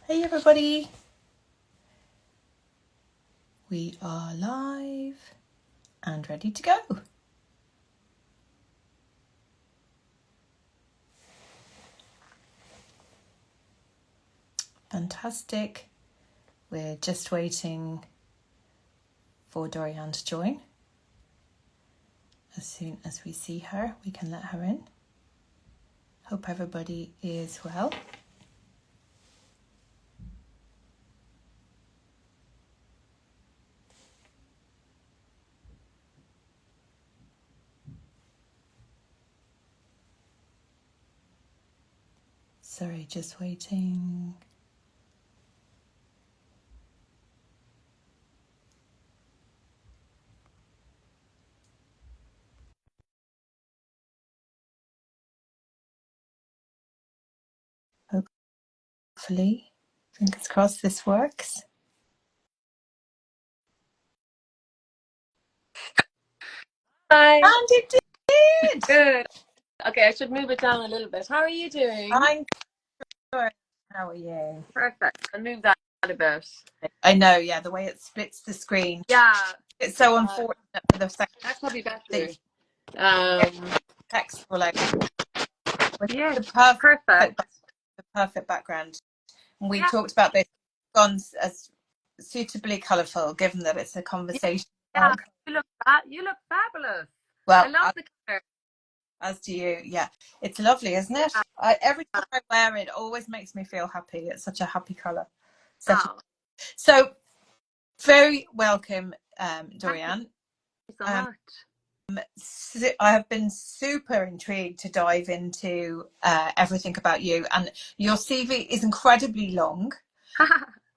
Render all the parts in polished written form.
Hey everybody, we are live and ready to go. Fantastic. We're just waiting for Doireann to join. As soon as we see her, we can let her in. Hope everybody is well. Sorry, just waiting. Hopefully, fingers crossed this works. Hi. And it did! Good. Okay, I should move it down a little bit. How are you doing? I'm good. How are you? Perfect. I'll move that a bit. I know, yeah, the way it splits the screen. Yeah. It's so unfortunate for the second. That's probably better. Text all over. Yeah, The perfect. perfect background. And we talked about this gone as suitably colourful, given that it's a conversation. Yeah, you look fabulous. Well, I love the colour. as do you. Yeah, it's lovely, isn't it? Every time I wear it, it always makes me feel happy. It's such a happy colour. So very welcome, Doireann. Thank you so much. I have been super intrigued to dive into everything about you, and your CV is incredibly long.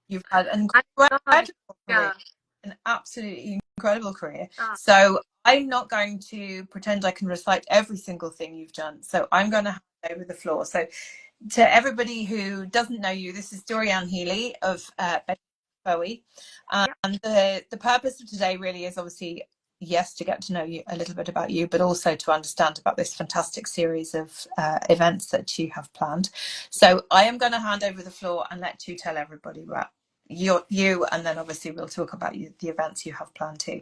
You've had an incredible career, an absolutely incredible career. So I'm not going to pretend I can recite every single thing you've done. So I'm going to hand over the floor. So to everybody who doesn't know you, this is Doireann Healy of Begley Bowie. And the purpose of today really is obviously, yes, to get to know you a little bit about you, but also to understand about this fantastic series of events that you have planned. So I am going to hand over the floor and let you tell everybody about you, and then obviously we'll talk about the events you have planned too.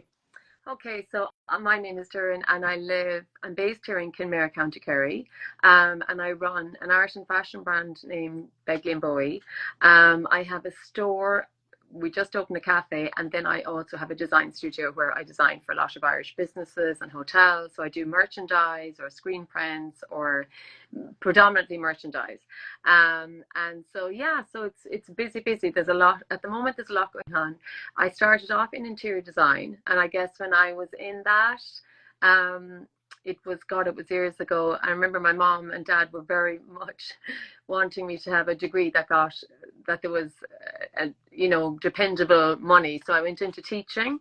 Okay, so my name is Doireann and I'm based here in Kinmare, County Kerry, and I run an art and fashion brand named Begley Bowie. I have a store. We just opened a cafe, and then I also have a design studio where I design for a lot of Irish businesses and hotels. So I do merchandise or screen prints or predominantly merchandise. And so it's busy. There's a lot at the moment. There's a lot going on. I started off in interior design, and I guess when I was in that, it was years ago. I remember my mom and dad were very much wanting me to have a degree that there was dependable money. So I went into teaching.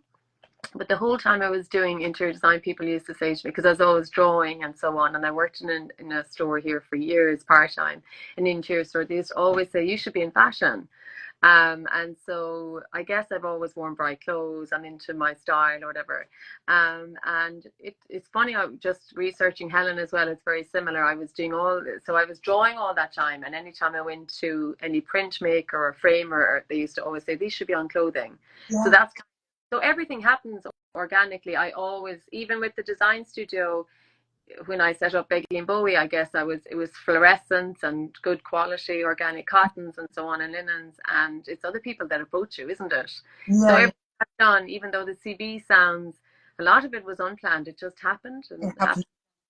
But the whole time I was doing interior design, people used to say to me, because I was always drawing and so on, and I worked in a store here for years, part-time, an interior store, they used to always say, you should be in fashion. And so I guess I've always worn bright clothes and into my style or whatever. And it's funny, I'm just researching Helen as well. It's very similar. I was drawing all that time. And anytime I went to any printmaker or framer, they used to always say, these should be on clothing. Yeah. So everything happens organically. I always, even with the design studio, when I set up Begley Bowie, I guess it was fluorescence and good quality organic cottons and so on and linens, and it's other people that approach you, isn't it? Yeah. So everything I've done, even though the CV sounds, a lot of it was unplanned. It just happened.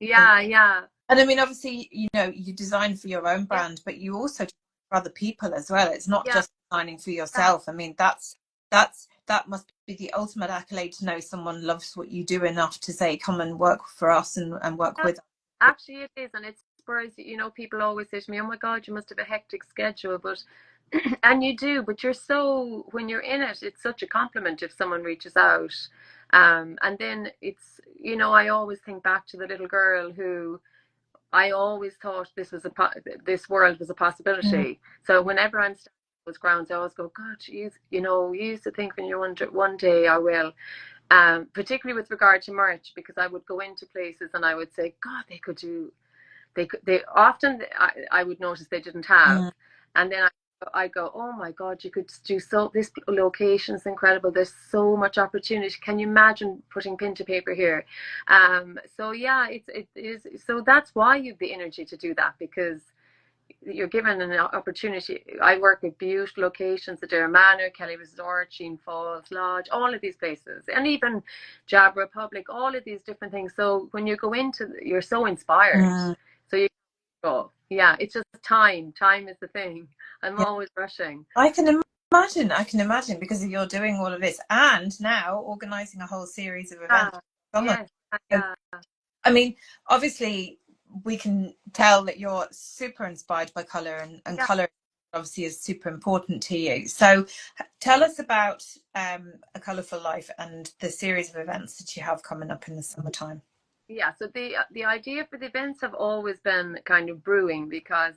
Yeah. And I mean, obviously, you design for your own brand, but you also for other people as well. It's not just designing for yourself. I mean, that must be the ultimate accolade to know someone loves what you do enough to say, come and work for us and work with us. Actually, it is. And it's whereas, people always say to me, oh my God, you must have a hectic schedule. But, and you do, but when you're in it, it's such a compliment if someone reaches out. And then it's, I always think back to the little girl who I always thought this world was a possibility. Mm-hmm. So whenever I'm starting those grounds, I always go, God, you used to think when you wonder, one day I will. Particularly with regard to merch, because I would go into places and I would say, God, they often I would notice they didn't have. And then I go, oh my God, you could do so, this location is incredible. There's so much opportunity. Can you imagine putting pen to paper here? So yeah, it is. So that's why you've the energy to do that, because you're given an opportunity. I work with beautiful locations, the Dare Manor, Kelly Resort, Sheen Falls Lodge, all of these places, and even Jab Republic, all of these different things. So when you go into, you're so inspired. So you go, yeah, it's just time. Time is the thing. I'm Yeah. always rushing. I can imagine because you're doing all of this and now organizing a whole series of events. Yes, yeah. I mean, obviously we can tell that you're super inspired by colour, and colour obviously is super important to you. So tell us about A Colourful Life and the series of events that you have coming up in the summertime. Yeah, so the idea for the events have always been kind of brewing, because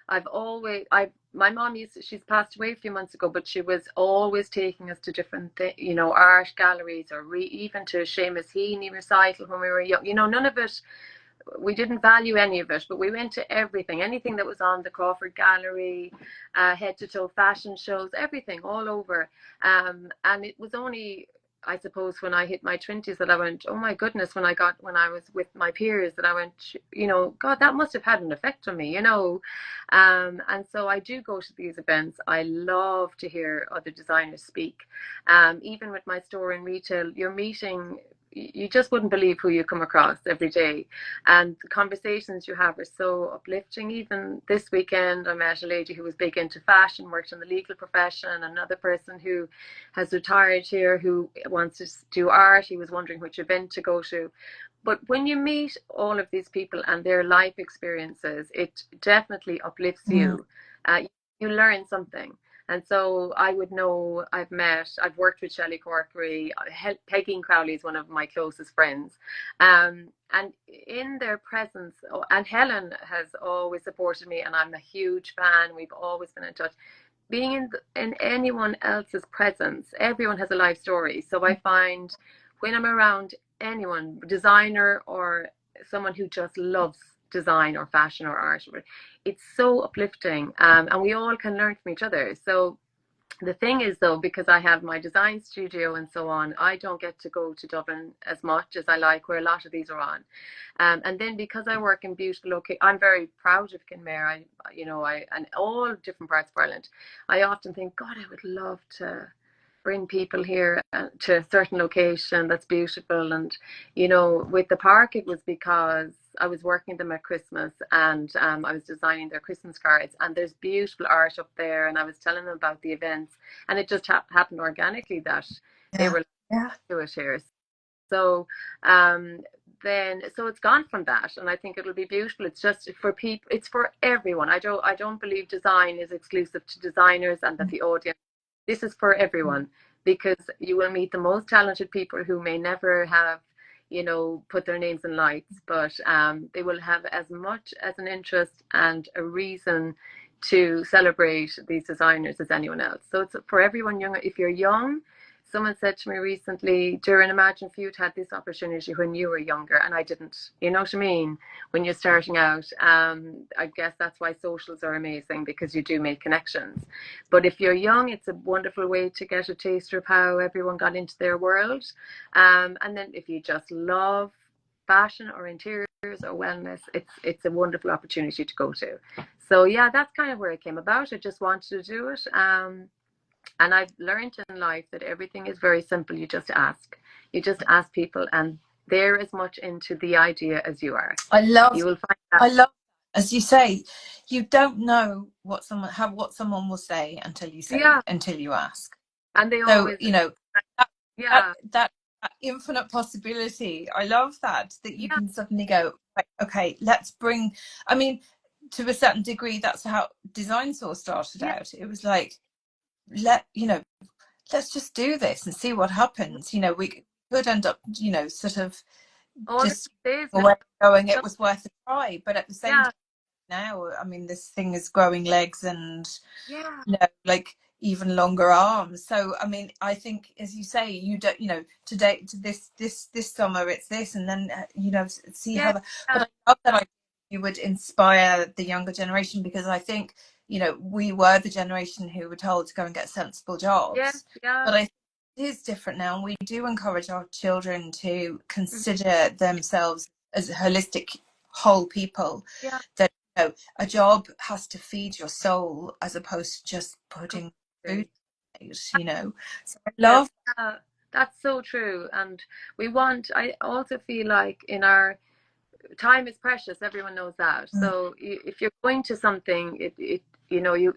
I've always I my mom she's passed away a few months ago, but she was always taking us to different art galleries, or even to Seamus Heaney recital when we were young. None of it, we didn't value any of it, but we went to anything that was on the Crawford Gallery, head to toe fashion shows, everything all over. And it was only, I suppose, when I hit my 20s that I went, oh my goodness, when I was with my peers, that I went, God, that must have had an effect on me. And so I do go to these events. I love to hear other designers speak. Even with my store in retail, you're meeting, you just wouldn't believe who you come across every day. And the conversations you have are so uplifting. Even this weekend, I met a lady who was big into fashion, worked in the legal profession, another person who has retired here who wants to do art. He was wondering which event to go to. But when you meet all of these people and their life experiences, it definitely uplifts you. You learn something. And so I would know, I've worked with Shelley Corkery, Peggy Crowley is one of my closest friends. And in their presence, and Helen has always supported me, and I'm a huge fan. We've always been in touch. Being in anyone else's presence, everyone has a life story. So I find when I'm around anyone, designer or someone who just loves design or fashion or art, it's so uplifting, and we all can learn from each other. So the thing is, though, because I have my design studio and so on, I don't get to go to Dublin as much as I like, where a lot of these are on. And then because I work in beautiful locations, I'm very proud of Kinmare. And all different parts of Ireland. I often think, God, I would love to bring people here to a certain location that's beautiful. And with the park, it was because I was working them at Christmas, and I was designing their Christmas cards, and there's beautiful art up there, and I was telling them about the events, and it just happened organically that they were to it here. So so it's gone from that, and I think it'll be beautiful. It's just for people, it's for everyone. I don't believe design is exclusive to designers and that the audience. This is for everyone, because you will meet the most talented people who may never have, put their names in lights, but they will have as much as an interest and a reason to celebrate these designers as anyone else. So it's for everyone young. If you're young, someone said to me recently, Doireann, imagine if you'd had this opportunity when you were younger and I didn't. You know what I mean? When you're starting out, I guess that's why socials are amazing, because you do make connections. But if you're young, it's a wonderful way to get a taster of how everyone got into their world. And then if you just love fashion or interiors or wellness, it's a wonderful opportunity to go to. So yeah, that's kind of where it came about. I just wanted to do it. And I've learned in life that everything is very simple. You just ask. You just ask people, and they're as much into the idea as you are. You will find that. I love, as you say, you don't know what someone will say until you until you ask. And they so always, that infinite possibility. I love that you can suddenly go, right, okay, let's bring. I mean, to a certain degree, that's how Design Source started out. It was like, let's just do this and see what happens. We could end up, sort of just going, it was worth a try. But at the same time now, I mean, this thing is growing legs and, like even longer arms. So, I mean, I think, as you say, you don't, today, to this summer, it's this, and then, see how, but I love that you would inspire the younger generation, because I think you know, we were the generation who were told to go and get sensible jobs. But I think it is different now, and we do encourage our children to consider themselves as holistic whole people. That, you know, a job has to feed your soul as opposed to just putting food, you know. So I love that's so true. And I also feel like in our time is precious, everyone knows that. So if you're going to something, you know,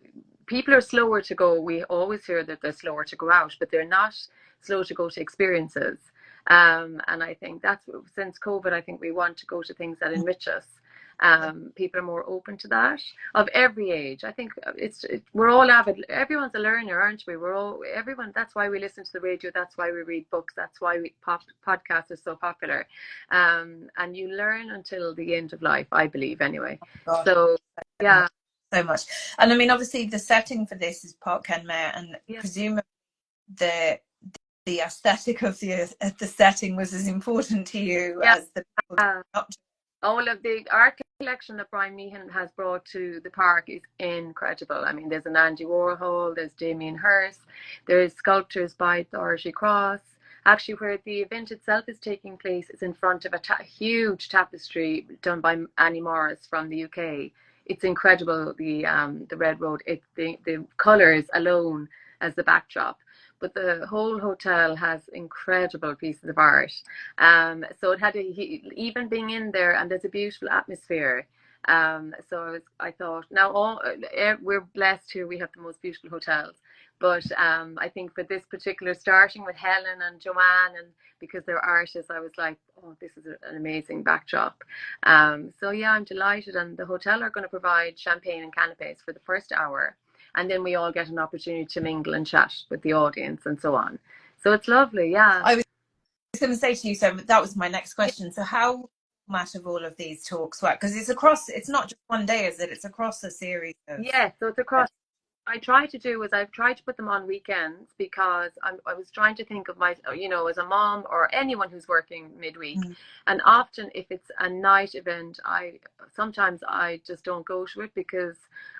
people are slower to go. We always hear that they're slower to go out, but they're not slow to go to experiences. And I think that's, since COVID, I think we want to go to things that enrich us. People are more open to that, of every age. I think we're all avid. Everyone's a learner, aren't we? Everyone. That's why we listen to the radio. That's why we read books. That's why podcasts are so popular. And you learn until the end of life, I believe, anyway. God, so yeah, so much. And I mean, obviously, the setting for this is Park Kenmare, and presumably the aesthetic of the setting was as important to you as the people. All of the art collection that Brian Meehan has brought to the park is incredible. I mean, there's an Andy Warhol, there's Damien Hirst, there's sculptures by Doireann Cross. Actually, where the event itself is taking place is in front of a huge tapestry done by Annie Morris from the UK. It's incredible, the Red Road. The colours alone as the backdrop. But the whole hotel has incredible pieces of art. So it had even being in there, and there's a beautiful atmosphere. So I thought, now we're blessed here. We have the most beautiful hotels. But I think for this particular, starting with Helen and Joanne, and because they're artists, I was like, oh, this is an amazing backdrop. So yeah, I'm delighted. And the hotel are going to provide champagne and canapes for the first hour. And then we all get an opportunity to mingle and chat with the audience and so on. So it's lovely, yeah. I was going to say to you, so that was my next question. So how much of all of these talks work? Because it's not just one day, is it? It's across a series of... Yeah, so it's across. I've tried to put them on weekends, because I was trying to think of you know, as a mom or anyone who's working midweek. And often if it's a night event, sometimes I just don't go to it, because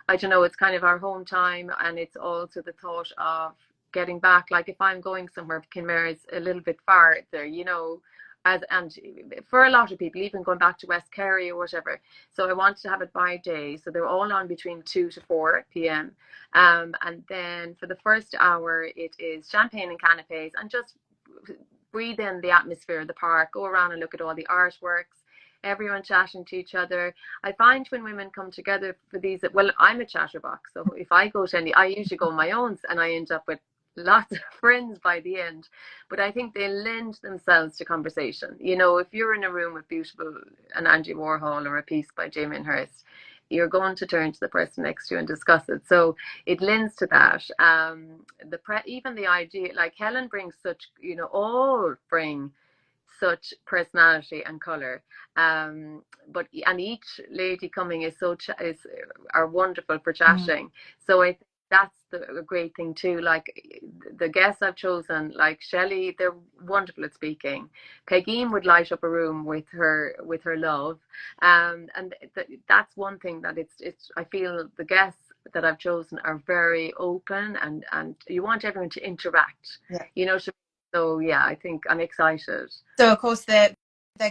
I don't know, it's kind of our home time, and it's also the thought of getting back. Like if I'm going somewhere, Kinmare is a little bit far there, you know, and for a lot of people, even going back to West Kerry or whatever. So I wanted to have it by day. So they're all on between 2 to 4 p.m. And then for the first hour, it is champagne and canapes, and just breathe in the atmosphere of the park, go around and look at all the artworks, everyone chatting to each other. I find when women come together for these, well, I'm a chatterbox. So if I go to I usually go on my own, and I end up with lots of friends by the end. But I think they lend themselves to conversation. You know, if you're in a room with an Andy Warhol or a piece by Damien Hirst, you're going to turn to the person next to you and discuss it. So it lends to that. Even the idea, like Helen brings such, you know, all bring such personality and color. And each lady coming are wonderful for chatting. So I think that's the great thing too. Like the guests I've chosen, like Shelley, they're wonderful at speaking. Pegeen would light up a room with her love. And that's one thing that I feel the guests that I've chosen are very open, and you want everyone to interact, you know. So yeah, I think I'm excited. So of course they're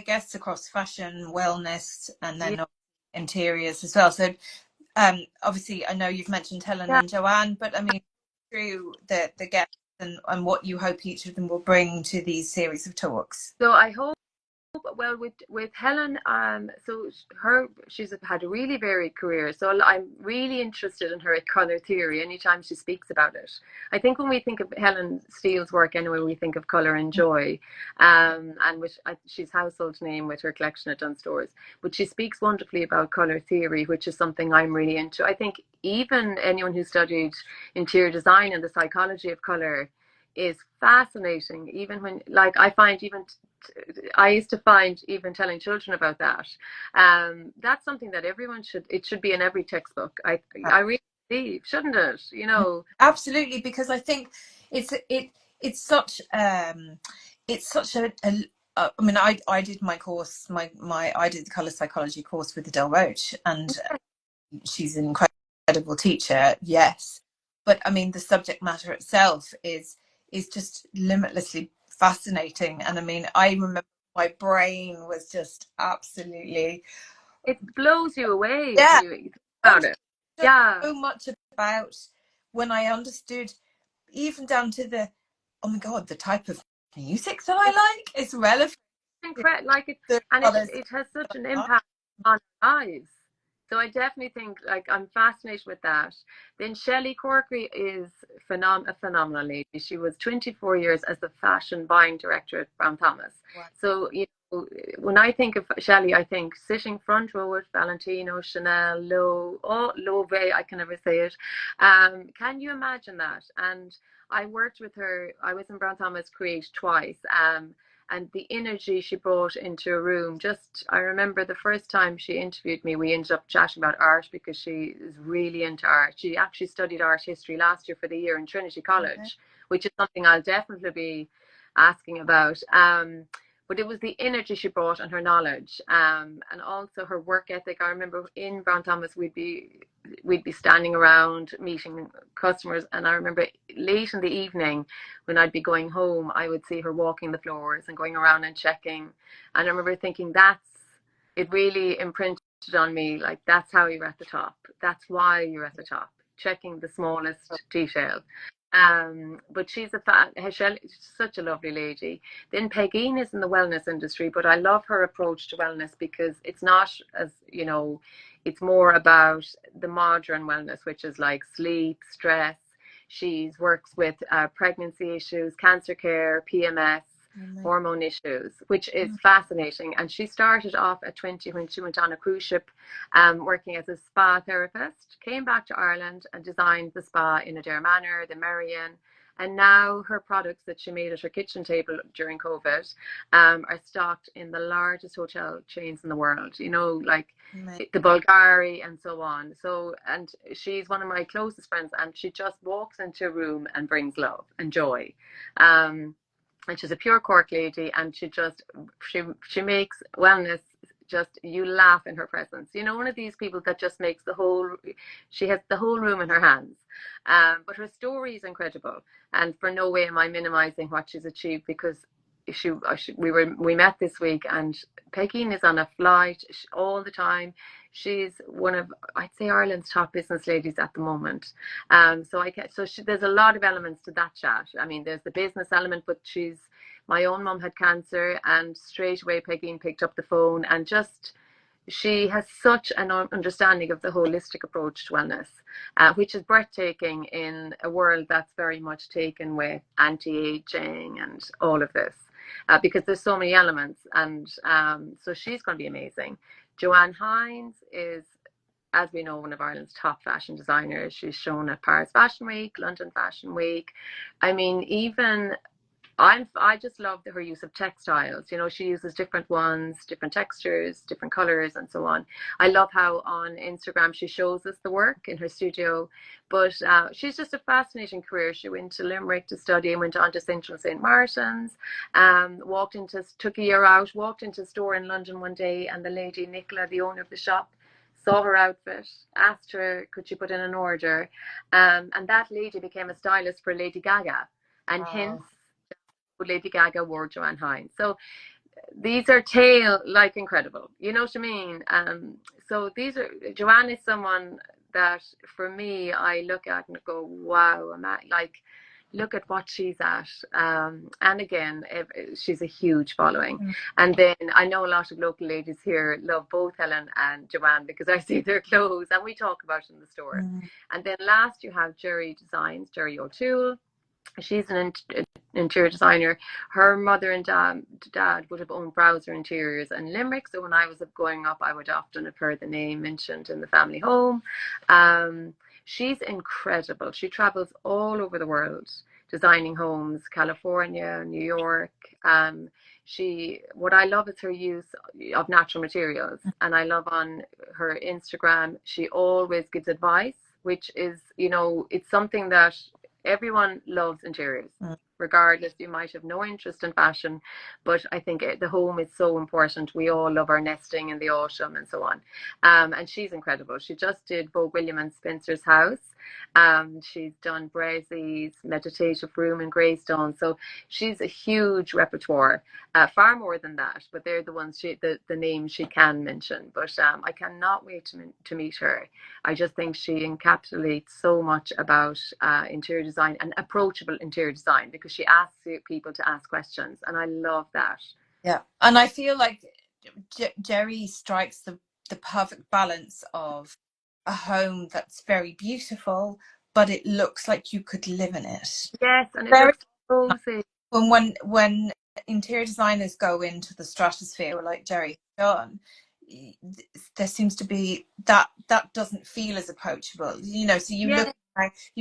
guests across fashion, wellness, and then interiors as well. So obviously I know you've mentioned Helen and Joanne, but I mean, through the guests and what you hope each of them will bring to these series of talks. So I hope, well, with Helen, she's had a really varied career. So I'm really interested in her colour theory anytime she speaks about it. I think when we think of Helen Steele's work anyway, we think of colour and joy, and she's household name with her collection at Dunnes Stores. But she speaks wonderfully about colour theory, which is something I'm really into. I think even anyone who studied interior design and the psychology of colour is fascinating. Even when, like, I used to find even telling children about that. That's something that it should be in every textbook. I really believe, shouldn't it? You know, absolutely, because I think it's such I mean, I did my course, I did the colour psychology course with Adele Roach, and she's incredible. incredible teacher, yes, but I mean the subject matter itself is just limitlessly fascinating. And I mean, I remember my brain was just absolutely, it blows you away when yeah, you think about it. Yeah, so much about when I understood, even down to the, oh my god, the type of music that I it's like is relevant to incredible. Like it, the and colours. it has such an impact on our lives. So I definitely think, like, I'm fascinated with that. Then Shelley Corkery is a phenomenal lady. She was 24 years as the fashion buying director at Brown Thomas. Wow. So, you know, when I think of Shelley, I think sitting front row with Valentino, Chanel, Loewe, I can never say it. Can you imagine that? And I worked with her. I was in Brown Thomas Create twice. And the energy she brought into a room, just, I remember the first time she interviewed me, we ended up chatting about art because she is really into art. She actually studied art history last year for the year in Trinity College, which is something I'll definitely be asking about. But it was the energy she brought and her knowledge, and also her work ethic. I remember in Brown Thomas we'd be standing around meeting customers, and I remember late in the evening when I'd be going home, I would see her walking the floors and going around and checking. And I remember thinking, it really imprinted on me, like, that's how you're at the top. That's why you're at the top, checking the smallest detail. But she's such a lovely lady. Then Peggy is in the wellness industry, but I love her approach to wellness because it's not, as you know, it's more about the modern wellness, which is like sleep, stress. She works with pregnancy issues, cancer care, PMS, hormone issues, which is fascinating. And she started off at 20 when she went on a cruise ship, working as a spa therapist, came back to Ireland and designed the spa in Adair Manor, the Merrion. And now her products that she made at her kitchen table during COVID are stocked in the largest hotel chains in the world, you know, like the Bulgari and so on. So, and she's one of my closest friends, and she just walks into a room and brings love and joy. And she's a pure Cork lady, and she makes wellness, just, you laugh in her presence. You know, one of these people that just makes she has the whole room in her hands. But her story is incredible, and for no way am I minimizing what she's achieved, because we met this week, and Peggy is on a flight all the time. She's one of, I'd say, Ireland's top business ladies at the moment. There's a lot of elements to that chat. I mean, there's the business element, but my own mum had cancer, and straight away Peggy picked up the phone, and just, she has such an understanding of the holistic approach to wellness, which is breathtaking in a world that's very much taken with anti-aging and all of this, because there's so many elements. And so she's going to be amazing. Joanne Hines is, as we know, one of Ireland's top fashion designers. She's shown at Paris Fashion Week, London Fashion Week. I mean, even I just love her use of textiles. You know, she uses different ones, different textures, different colors, and so on. I love how on Instagram she shows us the work in her studio. But she's just a fascinating career. She went to Limerick to study and went on to St. Martin's. Took a year out, walked into a store in London one day, and the lady, Nicola, the owner of the shop, saw her outfit, asked her could she put in an order, and that lady became a stylist for Lady Gaga, and hence Lady Gaga wore Joanne Hines. So these are like incredible. You know what I mean? So Joanne is someone that, for me, I look at and go, wow, look at what she's at. And again, she's a huge following. And then I know a lot of local ladies here love both Helen and Joanne because I see their clothes and we talk about it in the store. And then last you have Jerry Designs, Jerry O'Toole. She's an interior designer. Her mother and dad would have owned Browser Interiors in Limerick. So when I was growing up, I would often have heard the name mentioned in the family home. She's incredible. She travels all over the world designing homes, California, New York. What I love is her use of natural materials. And I love on her Instagram, she always gives advice, which is, you know, it's something that everyone loves interiors. regardless. You might have no interest in fashion, but I think the home is so important. We all love our nesting in the autumn and so on. And she's incredible. She just did Vogue William and Spencer's house. She's done Bresley's Meditative Room in Greystone. So she's a huge repertoire, far more than that. But they're the ones the names she can mention. But I cannot wait to meet her. I just think she encapsulates so much about interior design and approachable interior design, because she asks people to ask questions, and I love that. Yeah, and I feel like Jerry strikes the perfect balance of a home that's very beautiful, but it looks like you could live in it. Yes, and it Very looks cozy. when interior designers go into the stratosphere like Jerry has done, there seems to be that doesn't feel as approachable. You know, so you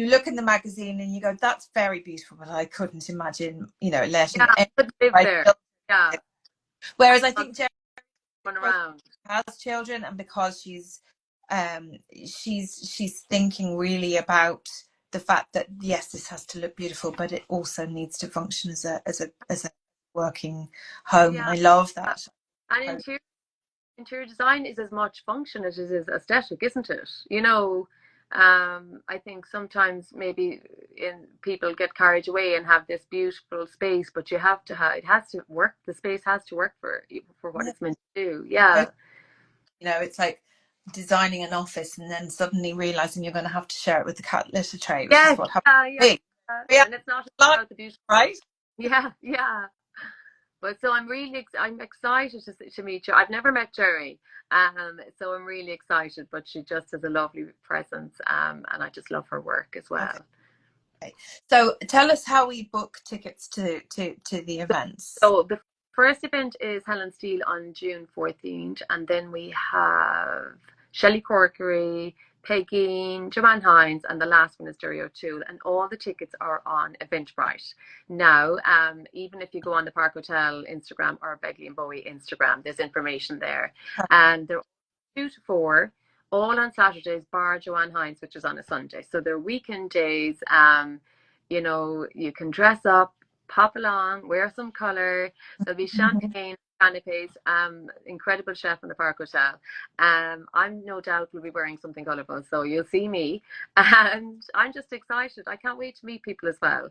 look in the magazine and you go, that's very beautiful, but I couldn't imagine, you know, letting could live there. Yeah. Whereas I think Jerry run around. has children, and because she's thinking really about the fact that yes, this has to look beautiful, but it also needs to function as a working home. Yeah. And I love that. And interior design is as much function as it is aesthetic, isn't it? You know, I think sometimes maybe people get carried away and have this beautiful space, but you have to it has to work. The space has to work for what it's meant to do. Yeah. You know, it's like designing an office and then suddenly realizing you're going to have to share it with the cat litter tray, which is what happened to me. And it's not about the beauty, right? Yeah. But so I'm excited to meet you. I've never met Jerry, so I'm really excited. But she just has a lovely presence, and I just love her work as well. Okay. So tell us how we book tickets to the events. So the first event is Helen Steele on June 14th, and then we have Shelley Corkery, Peggy, Joanne Hines, and the last one is Jerry O'Toole, and all the tickets are on Eventbrite. Now, even if you go on the Park Hotel Instagram or Begley Bowie Instagram, there's information there. And they're 2 to 4, all on Saturdays, bar Joanne Hines, which is on a Sunday. So they're weekend days. You know, you can dress up, pop along, wear some colour. There'll be champagne, canapes, incredible chef in the Park Hotel. I'm no doubt will be wearing something colourful, so you'll see me. And I'm just excited. I can't wait to meet people as well.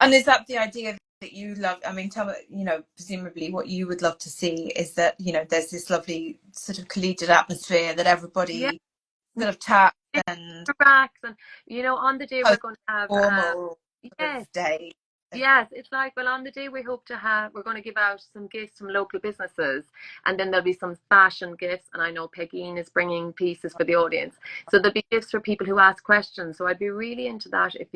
And is that the idea that you love? I mean, tell me, you know, presumably what you would love to see is that, you know, there's this lovely sort of collegiate atmosphere that everybody sort of taps and relax, and you know, on the day we're going to have formal day. Yes, it's like, well, on the day we're going to give out some gifts from local businesses, and then there'll be some fashion gifts, and I know Peggy is bringing pieces for the audience. So there'll be gifts for people who ask questions. So I'd be really into that if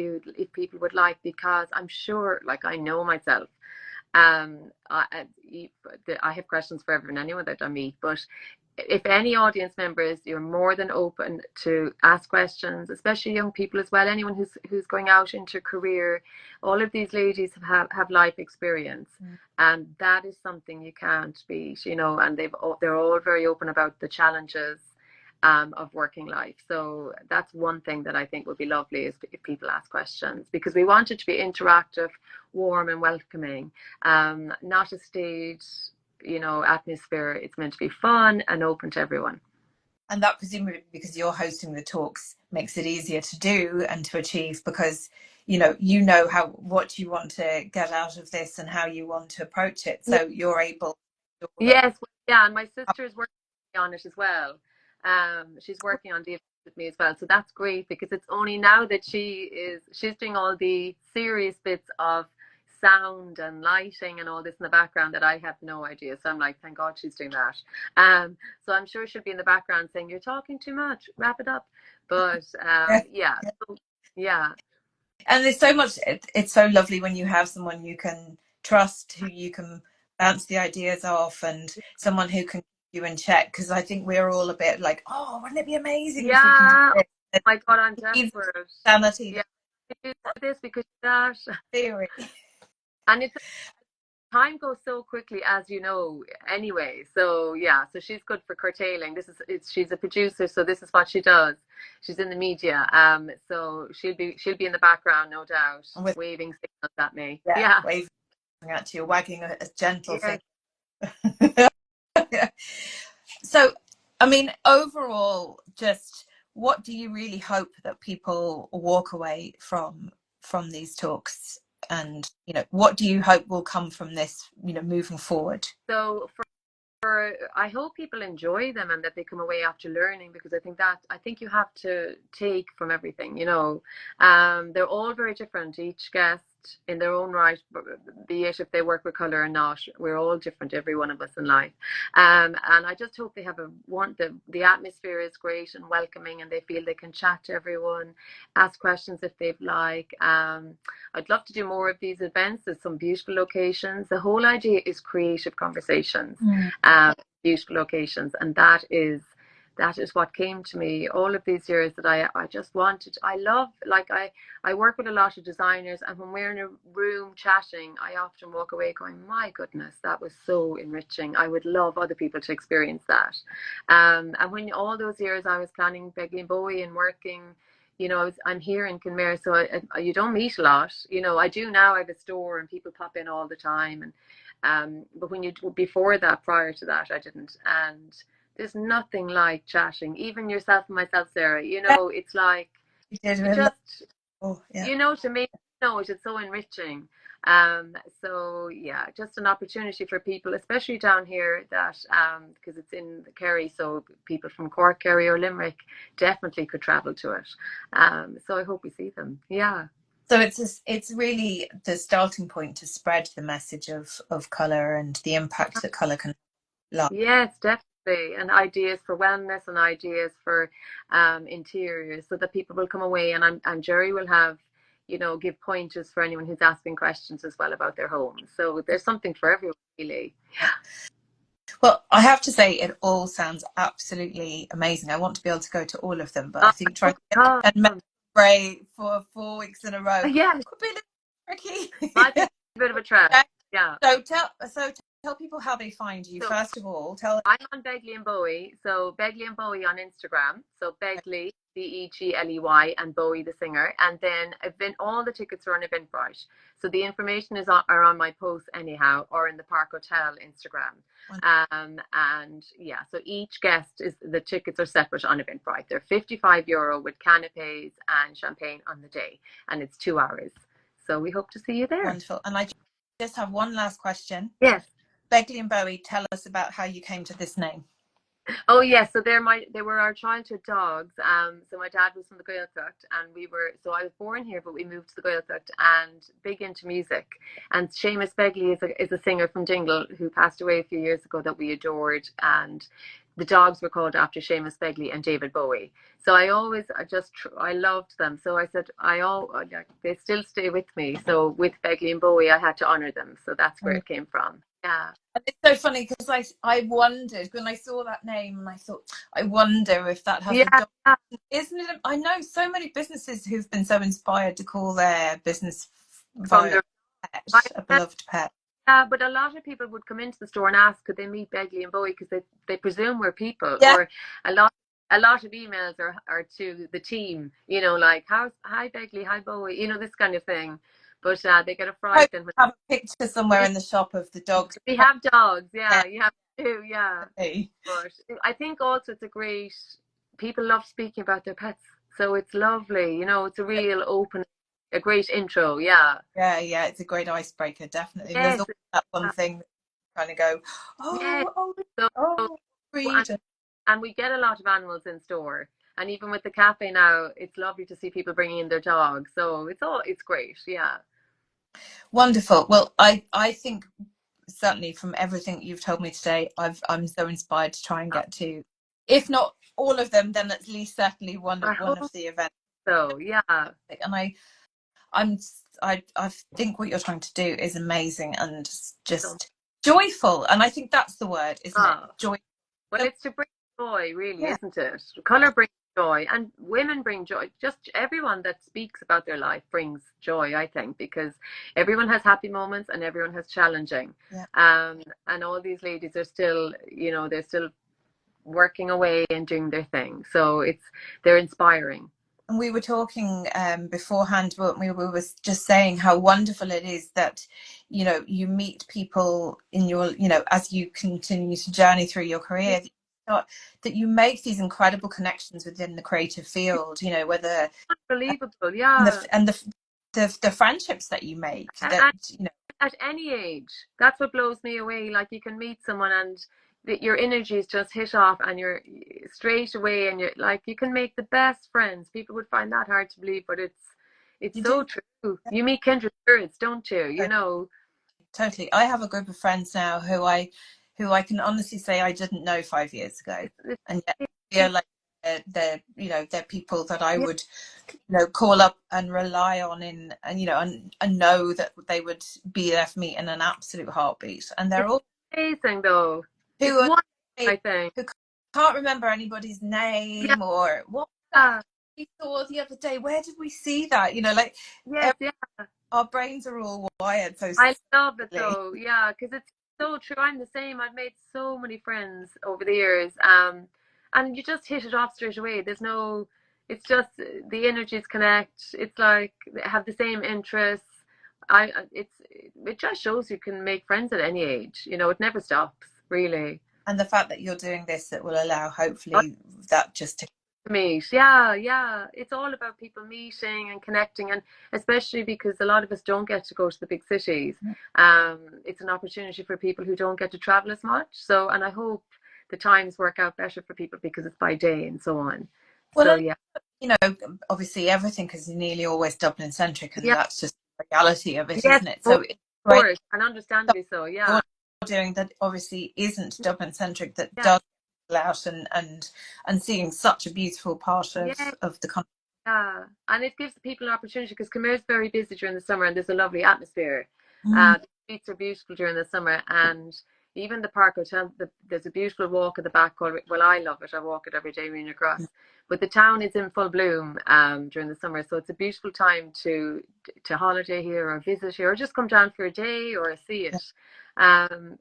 people would like, because I'm sure, like I know myself, I have questions for everyone anyway that I meet, but if any audience members, you're more than open to ask questions, especially young people as well, anyone who's going out into career. All of these ladies have life experience, and that is something you can't beat, you know, and they're all very open about the challenges of working life. So that's one thing that I think would be lovely, is if people ask questions, because we want it to be interactive, warm and welcoming, not a stage, you know, atmosphere. It's meant to be fun and open to everyone. And that, presumably because you're hosting the talks, makes it easier to do and to achieve, because you know what you want to get out of this and how you want to approach it, so you're able to and my sister is working on it as well. She's working on the event with me as well, so that's great, because it's only now that she's doing all the serious bits of sound and lighting and all this in the background that I have no idea. So I'm like, thank God she's doing that. So I'm sure she'll be in the background saying, you're talking too much, wrap it up. But yeah. And there's so much, it's so lovely when you have someone you can trust, who you can bounce the ideas off, and someone who can keep you in check, because I think we're all a bit like, oh, wouldn't it be amazing if we can do this? Oh my God, I'm desperate. Sanity. Yeah. Do this because that theory. And it's time goes so quickly, as you know, anyway. So yeah, so she's good for curtailing. She's a producer, so this is what she does. She's in the media. So she'll be in the background, no doubt, with, waving signals at me. yeah, Yeah. waving at you, wagging a gentle Yeah. finger. Yeah. So, I mean, overall, just what do you really hope that people walk away from these talks? And, you know, what do you hope will come from this, you know, moving forward? So I hope people enjoy them and that they come away after learning, because I think you have to take from everything, you know. They're all very different, each guest in their own right, be it if they work with colour or not. We're all different, every one of us in life. And I just hope they have the atmosphere is great and welcoming, and they feel they can chat to everyone, ask questions if they'd like. I'd love to do more of these events. There's some beautiful locations. The whole idea is creative conversations, beautiful locations, and that is what came to me all of these years, that I just wanted. I work with a lot of designers, and when we're in a room chatting, I often walk away going, my goodness, that was so enriching. I would love other people to experience that. And when all those years I was planning Begley Bowie and working, you know, I'm here in Kenmare, so you don't meet a lot. You know, I do now. I have a store and people pop in all the time. And but before that, prior to that, I didn't. And there's nothing like chatting. Even yourself and myself, Sarah. You know, it's like you just, you know, to me, it's so enriching. So yeah, just an opportunity for people, especially down here, that because it's in the Kerry, so people from Cork, Kerry, or Limerick definitely could travel to it. So I hope we see them. Yeah. So it's really the starting point to spread the message of colour and the impact that colour can have. Yes, definitely. And ideas for wellness and ideas for interiors, so that people will come away, and Jerry will have, you know, give pointers for anyone who's asking questions as well about their homes. So there's something for everyone, really. Well, I have to say, it all sounds absolutely amazing. I want to be able to go to all of them, but I think trying to get a spray for 4 weeks in a row could be a little tricky. Might be a bit of a trek. Yeah. So tell people how they find you. So, first of all, I'm on Begley Bowie. So Begley Bowie on Instagram. So Begley, Begley, and Bowie the singer. And then all the tickets are on Eventbrite. So the information are on my posts anyhow, or in the Park Hotel Instagram. And yeah, so each guest the tickets are separate on Eventbrite. They're €55 with canapes and champagne on the day, and it's 2 hours. So we hope to see you there. Wonderful. And I just have one last question. Yes. Begley and Bowie, tell us about how you came to this name. Oh yes, so they were our childhood dogs. So my dad was from the Gaeltacht, and so I was born here, but we moved to the Gaeltacht, and big into music. And Seamus Begley is a singer from Dingle who passed away a few years ago that we adored, and the dogs were called after Seamus Begley and David Bowie. So I loved them. So I said they still stay with me. So with Begley and Bowie, I had to honor them. So that's where it came from. Yeah. And it's so funny because I wondered when I saw that name, and I thought, I wonder if that has a dog. Isn't it? I know so many businesses who've been so inspired to call their business via a beloved pet. Yeah, but a lot of people would come into the store and ask, could they meet Begley and Bowie, because they presume we're people. Yeah. Or a lot of emails are to the team, you know, like, hi Begley, hi Bowie, you know, this kind of thing. But they get a fright. And have a picture somewhere in the shop of the dogs. We have dogs, yeah. You have to, yeah. But I think also people love speaking about their pets, so it's lovely, you know. It's a real a great intro, yeah. Yeah, it's a great icebreaker, definitely. Yes. There's always that one thing that kind of go, and we get a lot of animals in store. And even with the cafe now, it's lovely to see people bringing in their dogs. So it's great, yeah. Wonderful. Well, I think certainly from everything you've told me today, I'm so inspired to try and get to, if not all of them, then at least certainly one of the events. So yeah. And I think what you're trying to do is amazing and just joyful. And I think that's the word, isn't it? Joy. Well, it's to bring joy, really, isn't it? Colour brings joy, and women bring joy. Just everyone that speaks about their life brings joy, I think, because everyone has happy moments and everyone has challenging. Yeah. And all these ladies are still, they're still working away and doing their thing. So they're inspiring. And we were talking beforehand, but we were just saying how wonderful it is that, you meet people in your, as you continue to journey through your career, that you make these incredible connections within the creative field, whether unbelievable, yeah. And the friendships that you make, that, at any age, that's what blows me away. Like, you can meet someone and your energies just hit off, and you're straight away, and you're like, you can make the best friends. People would find that hard to believe, but it's so true. You meet kindred spirits, don't you? Totally. I have a group of friends now who I can honestly say I didn't know 5 years ago, and yet I feel like they're people that I would call up and rely on and know that they would be there for me in an absolute heartbeat. And they're all amazing, though. I think, who can't remember anybody's name or what we saw the other day. Where did we see that? Our brains are all wired. So I love it, though. Yeah, because it's so true. I'm the same. I've made so many friends over the years, and you just hit it off straight away. It's just the energies connect. It's like they have the same interests. It just shows you can make friends at any age. It never stops, really. And the fact that you're doing this, that will allow, hopefully, that just to meet. Yeah. It's all about people meeting and connecting, and especially because a lot of us don't get to go to the big cities. It's an opportunity for people who don't get to travel as much. So, and I hope the times work out better for people because it's by day and so on. Well, so yeah. Obviously everything is nearly always Dublin centric, and that's just the reality of it, yes, isn't it? So it's great, and understandably so. Yeah. Doing that obviously isn't Dublin centric, that does out and seeing such a beautiful part of the country. Yeah, and it gives people an opportunity, because Khmer is very busy during the summer, and there's a lovely atmosphere. The streets are beautiful during the summer, and even the Park Hotel, there's a beautiful walk at the back called, well, I love it, I walk it every day, Rena Cross. But the town is in full bloom during the summer, so it's a beautiful time to holiday here or visit here, or just come down for a day or see it.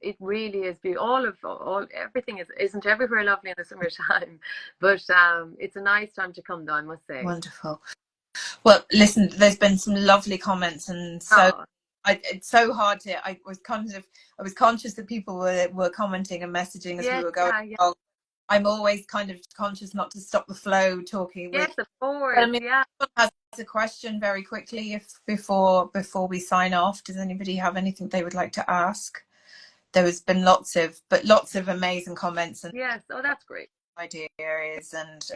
It really is beautiful. Everything isn't everywhere lovely in the summertime, but it's a nice time to come, though, I must say. Wonderful. Well, listen, there's been some lovely comments, and so it's so hard to. I was conscious that people were commenting and messaging as we were going along. I'm always kind of conscious not to stop the flow talking. Yes, of course. Someone has a question very quickly before we sign off. Does anybody have anything they would like to ask? There has been lots of amazing comments, and that's great. Ideas and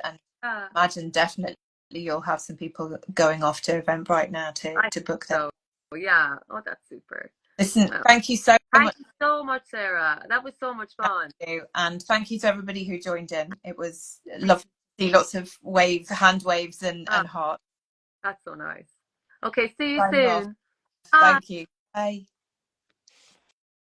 imagine definitely you'll have some people going off to Eventbrite now to book that. Yeah. Oh, that's super. Listen, thank you so much. Thank you so much, Sarah. That was so much fun. Thank you. And thank you to everybody who joined in. It was lovely to see lots of hand waves and hearts. That's so nice. Okay, see you soon. Thank you. Bye.